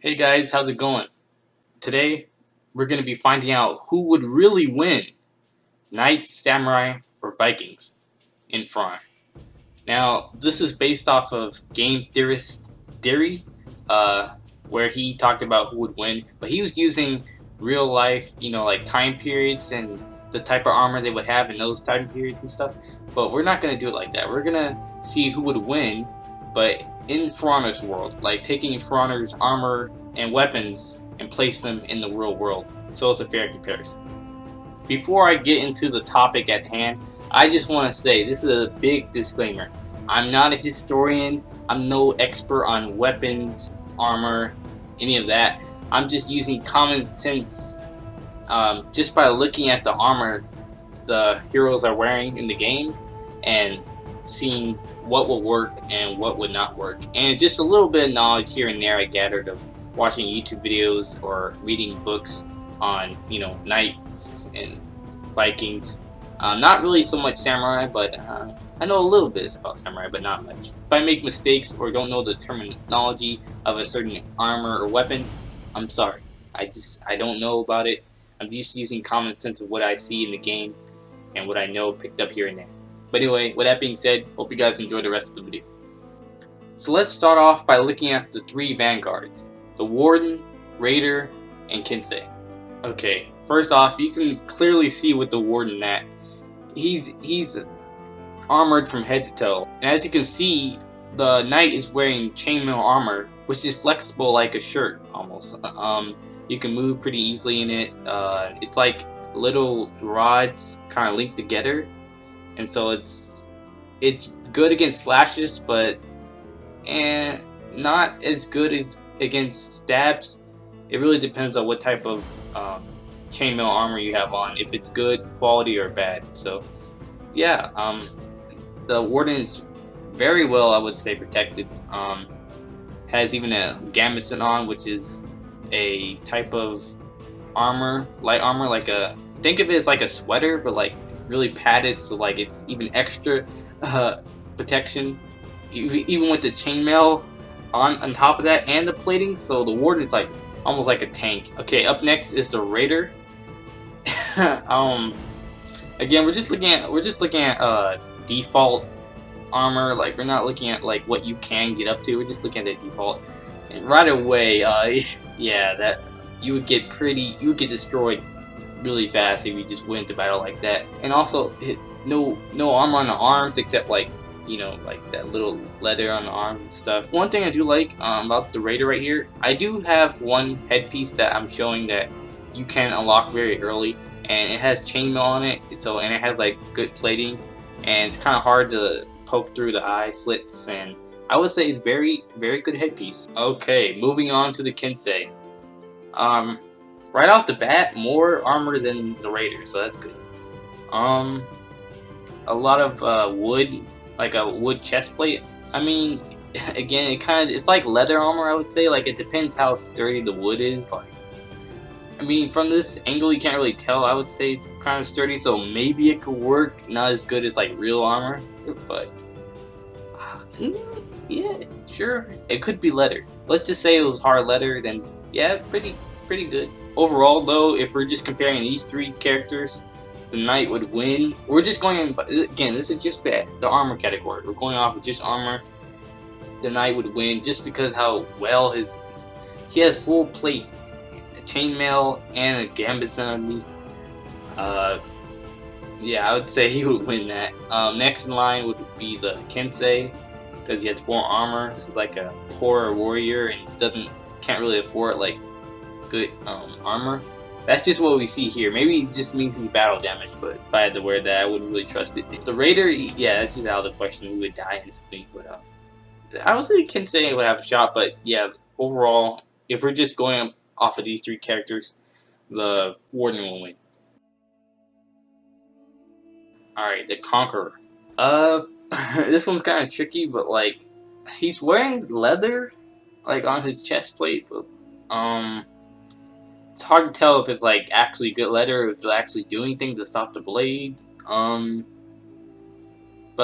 Hey guys, how's it going? Today, we're going to be finding out who would really win, Knights, Samurai, or Vikings in front. Now, this is based off of Game Theorist theory, where he talked about who would win, but he was using real life, like time periods and the type of armor they would have in those time periods and stuff. But we're not going to do it like that. We're going to see who would win, but in For Honor's world, like taking For Honor's armor and weapons and place them in the real world, so it's a fair comparison. Before I get into the topic at hand, I just want to say this is a big disclaimer. I'm not a historian. I'm no expert on weapons, armor, any of that. I'm just using common sense just by looking at the armor the heroes are wearing in the game and seeing what will work and what would not work. And just a little bit of knowledge here and there I gathered of watching YouTube videos or reading books on, Knights and Vikings. Not really so much Samurai, but I know a little bit about Samurai, but not much. If I make mistakes or don't know the terminology of a certain armor or weapon, I'm sorry. I don't know about it. I'm just using common sense of what I see in the game and what I know picked up here and there. But anyway, with that being said, hope you guys enjoy the rest of the video. So let's start off by looking at the three vanguards: the Warden, Raider, and Kensei. Okay, first off, you can clearly see with the Warden that he's armored from head to toe. And as you can see, the Knight is wearing chainmail armor, which is flexible like a shirt almost. You can move pretty easily in it. It's like little rods kind of linked together, and so it's good against slashes, but not as good as against stabs. It really depends on what type of chainmail armor you have on, if it's good quality or bad. So yeah, the Warden is very well, I would say, protected. Has even a gambeson on, which is a type of armor, light armor, think of it as like a sweater, but like really padded, so like it's even extra protection, even with the chainmail on top of that and the plating. So the Warden is like almost like a tank. Okay, up next is the Raider. Again, we're just looking at default armor. Like, we're not looking at like what you can get up to. We're just looking at the default. And right away, yeah, that you would get destroyed really fast if you just went into battle like that. And also, no armor on the arms except like that little leather on the arm and stuff. One thing I do like about the Raider right here, I do have one headpiece that I'm showing that you can unlock very early, and it has chainmail on it, and it has like good plating, and it's kind of hard to poke through the eye slits, and I would say it's very, very good headpiece. Okay, moving on to the Kensei. Right off the bat, more armor than the Raider, so that's good. A lot of wood, like a wood chest plate. I mean, again, it's like leather armor, I would say. Like, it depends how sturdy the wood is. Like, I mean, from this angle you can't really tell. I would say it's kind of sturdy, so maybe it could work. Not as good as like real armor, but yeah, sure, it could be leather. Let's just say it was hard leather, then yeah, pretty good. Overall though, if we're just comparing these three characters, the Knight would win. We're just going, again, this is just the armor category. We're going off of just armor. The Knight would win just because how well he has full plate, a chainmail, and a gambeson underneath. Yeah, I would say he would win that. Next in line would be the Kensei, because he has more armor. This is like a poorer warrior and can't really afford like good armor. That's just what we see here. Maybe it just means he's battle damage, but if I had to wear that, I wouldn't really trust it. The Raider, yeah, that's just out of the question. We would die instantly. But I would say Kensei would have a shot. But yeah, overall, if we're just going off of these three characters, the Warden will win. Alright, the Conqueror. This one's kind of tricky, but like, he's wearing leather, like on his chest plate, but it's hard to tell if it's like actually good leather, or if it's actually doing things to stop the blade. But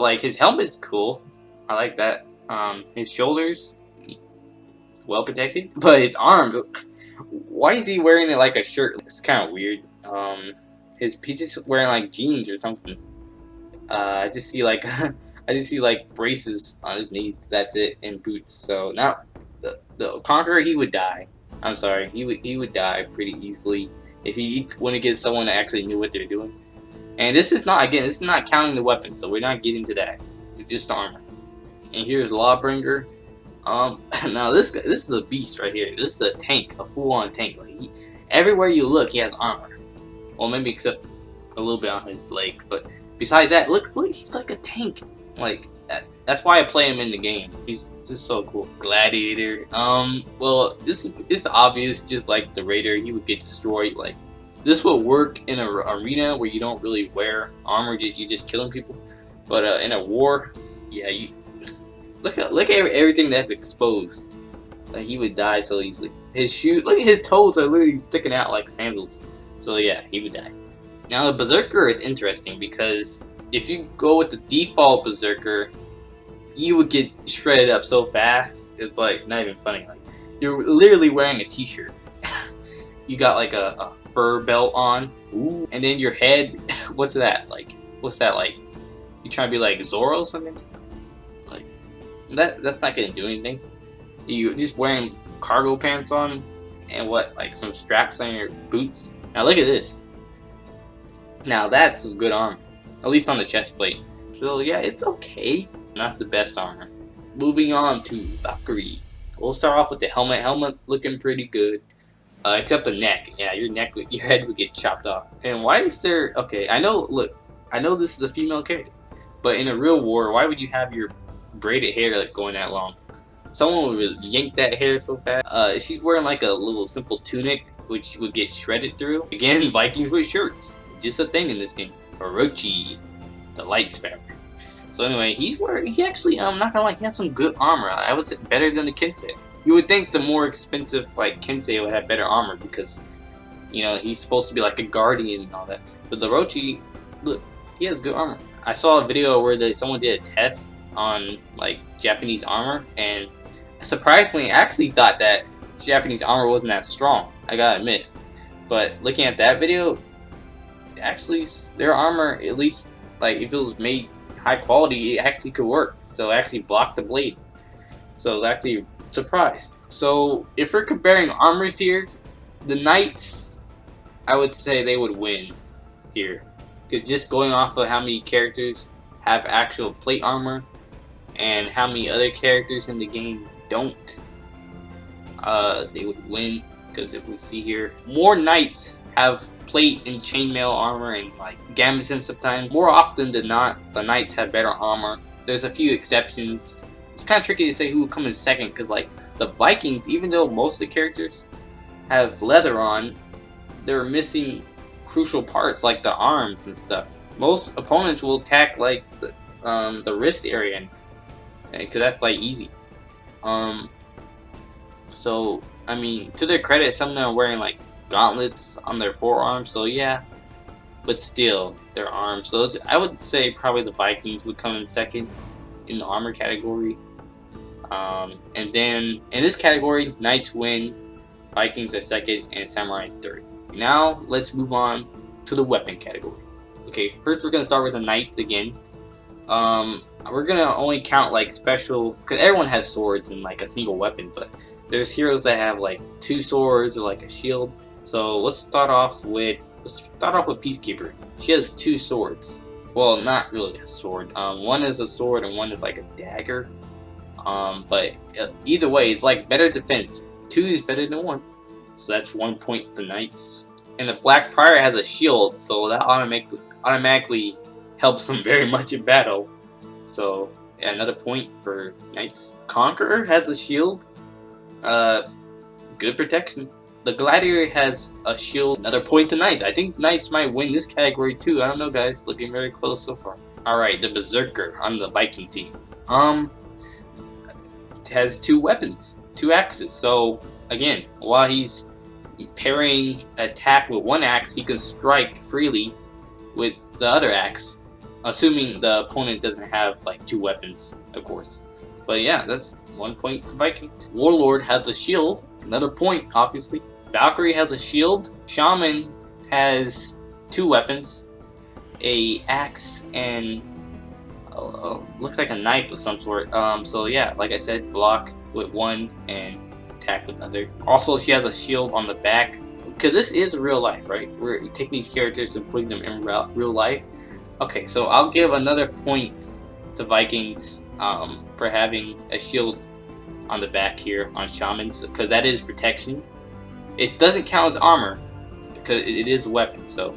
like, his helmet's cool. I like that. His shoulders, well protected, but his arms. Why is he wearing it like a shirt? It's kind of weird. He's just wearing like jeans or something. I just see like I just see like braces on his knees. That's it, and boots. So now the Conqueror, he would die. I'm sorry, he would die pretty easily if he wouldn't get someone that actually knew what they're doing. And this is not, again, this is not counting the weapons, so we're not getting to that. It's just armor. And here's Lawbringer. Now this is a beast right here. This is a tank, a full-on tank. Like everywhere you look, he has armor. Well, maybe except a little bit on his legs, but besides that, look, he's like a tank. Like that's why I play him in the game. He's just so cool. Gladiator. Well, this is obvious. Just like the Raider, he would get destroyed. Like this would work in an arena where you don't really wear armor. You're just killing people. But in a war, yeah, you look at everything that's exposed. Like he would die so easily. His shoes, look at his toes are literally sticking out like sandals. So yeah, he would die. Now the Berserker is interesting because if you go with the default Berserker, you would get shredded up so fast. It's like not even funny. Like you're literally wearing a t-shirt. You got like a fur belt on. Ooh. And then your head, what's that like? What's that like? You trying to be like Zoro or something? Like that's not gonna do anything. You just wearing cargo pants on and what, like some straps on your boots. Now look at this. Now that's some good armor, at least on the chest plate. So yeah, it's okay. Not the best armor. Moving on to Valkyrie. We'll start off with the helmet. Helmet looking pretty good, except the neck. Yeah, your head would get chopped off. And why is there? Okay, I know. Look, I know this is a female character, but in a real war, why would you have your braided hair like going that long? Someone would yank that hair so fast. She's wearing like a little simple tunic, which would get shredded through. Again, Vikings with shirts. Just a thing in this game. Orochi, the light spammer. So anyway, he actually, I'm not gonna lie, he has some good armor. I would say better than the Kensei. You would think the more expensive, like, Kensei would have better armor because, you know, he's supposed to be like a guardian and all that. But the Orochi, look, he has good armor. I saw a video where someone did a test on, like, Japanese armor, and surprisingly, I actually thought that Japanese armor wasn't that strong, I gotta admit. But looking at that video, actually their armor, at least like if it was made high quality, it actually could work. So it actually blocked the blade. So I was actually surprised. So if we're comparing armors here, the Knights, I would say they would win here. Because just going off of how many characters have actual plate armor and how many other characters in the game don't, they would win. Because if we see here, more Knights have plate and chainmail armor and like gambeson sometimes. More often than not, the Knights have better armor. There's a few exceptions. It's kind of tricky to say who would come in second because like the Vikings, even though most of the characters have leather on, they're missing crucial parts like the arms and stuff. Most opponents will attack like the wrist area, because that's like easy. So I mean, to their credit, some of them are wearing like gauntlets on their forearms, so yeah, but still, their arms. So I would say probably the Vikings would come in second in the armor category. And then in this category, Knights win, Vikings are second, and Samurai is third. Now let's move on to the weapon category. Okay, first we're gonna start with the Knights again. We're gonna only count like special, because everyone has swords and like a single weapon, but there's heroes that have like 2 swords or like a shield. So let's start off with Peacekeeper. She has 2 swords. Well, not really a sword. One is a sword and one is like a dagger. But either way, it's like better defense. 2 is better than 1. So that's 1 point to Knights. And the Black Prior has a shield, so that automatically helps them very much in battle. So yeah, another point for Knights. Conqueror has a shield. Good protection. The Gladiator has a shield. Another point to Knights. I think Knights might win this category too. I don't know, guys. Looking very close so far. Alright, the Berserker on the Viking team. Has 2 weapons. 2 axes. So, again, while he's parrying attack with 1 axe, he can strike freely with the other axe. Assuming the opponent doesn't have like 2 weapons, of course. But yeah, that's 1 point for Viking. Warlord has a shield, another point, obviously. Valkyrie has a shield. Shaman has 2 weapons, a axe and looks like a knife of some sort. So yeah, like I said, block with 1 and attack with other. Also, she has a shield on the back, because this is real life, right? We're taking these characters and putting them in real life. Okay, so I'll give another point to Vikings for having a shield on the back here on Shamans, because that is protection. It doesn't count as armor because it is a weapon, so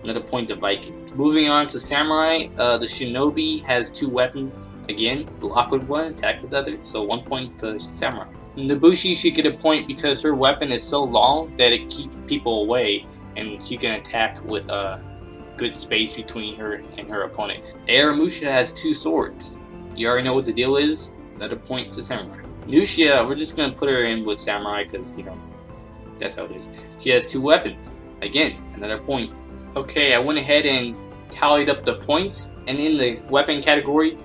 another point to Viking. Moving on to Samurai, the Shinobi has 2 weapons. Again, block with 1, attack with other, so 1 point to Samurai. Nobushi should get a point because her weapon is so long that it keeps people away, and she can attack with good space between her and her opponent. Aramusha has 2 swords. You already know what the deal is. Another point to Samurai. Nushia, we're just gonna put her in with Samurai because, you know, that's how it is. She has 2 weapons. Again, another point. Okay, I went ahead and tallied up the points, and in the weapon category,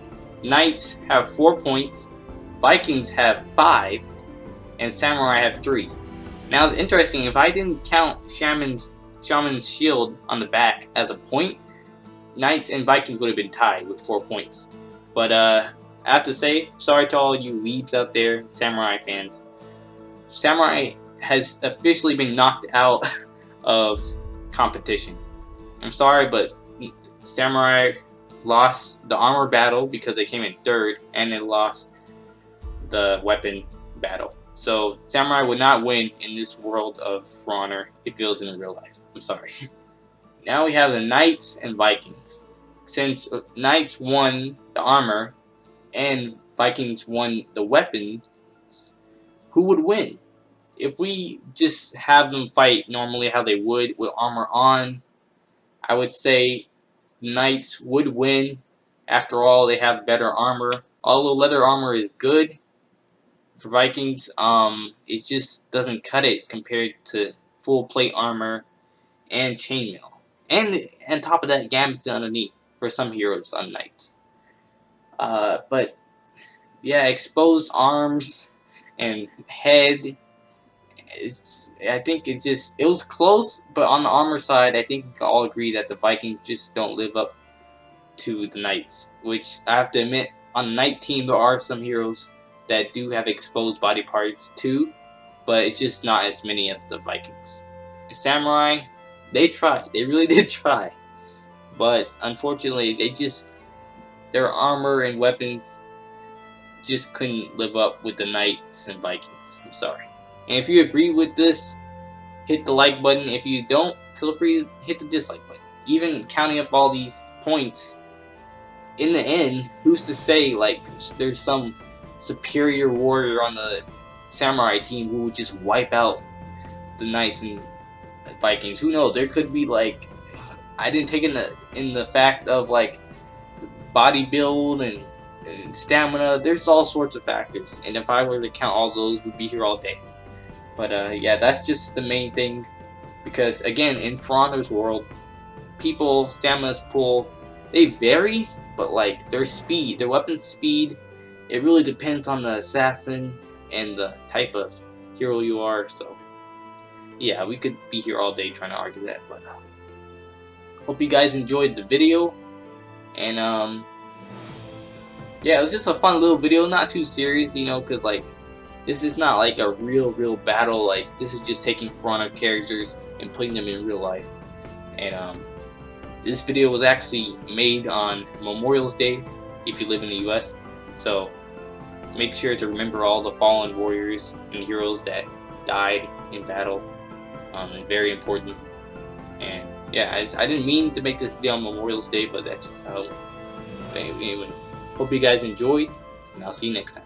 Knights have 4 points, Vikings have 5, and Samurai have 3. Now it's interesting, if I didn't count Shaman's shield on the back as a point, Knights and Vikings would have been tied with 4 points. But I have to say, sorry to all you weebs out there, Samurai fans. Samurai has officially been knocked out of competition. I'm sorry, but Samurai lost the armor battle because they came in 3rd, and they lost the weapon battle. So Samurai would not win in this world of For Honor if it was in real life. I'm sorry. Now we have the Knights and Vikings. Since Knights won the armor and Vikings won the weapons, who would win? If we just have them fight normally how they would with armor on, I would say Knights would win. After all, they have better armor. Although leather armor is good for Vikings, it just doesn't cut it compared to full plate armor and chainmail. And on top of that, gambits underneath for some heroes on Knights. But yeah, exposed arms and head. I think it was close, but on the armor side, I think we can all agree that the Vikings just don't live up to the Knights. Which I have to admit, on the Knight team, there are some heroes that do have exposed body parts too, but it's just not as many as the Vikings. The Samurai, they tried. They really did try, but unfortunately, their armor and weapons just couldn't live up with the Knights and Vikings. I'm sorry. And if you agree with this, hit the like button. If you don't, feel free to hit the dislike button. Even counting up all these points, in the end, who's to say like there's some superior warrior on the Samurai team who would just wipe out the Knights and Vikings? Who knows? There could be like, I didn't take in the fact of like body build and stamina. There's all sorts of factors, and if I were to count all those, we'd be here all day. But yeah, that's just the main thing, because again, in For Honor's world, people stamina's pull, they vary, but like their speed, their weapon speed, it really depends on the assassin and the type of hero you are. So yeah, we could be here all day trying to argue that, but hope you guys enjoyed the video. And yeah, it was just a fun little video, not too serious, you know, because like this is not like a real battle. Like, this is just taking For Honor characters and putting them in real life. And this video was actually made on Memorial's Day if you live in the US, so make sure to remember all the fallen warriors and heroes that died in battle. Very important. And yeah, I didn't mean to make this video on Memorial's Day, but that's just how. Anyway, hope you guys enjoyed, and I'll see you next time.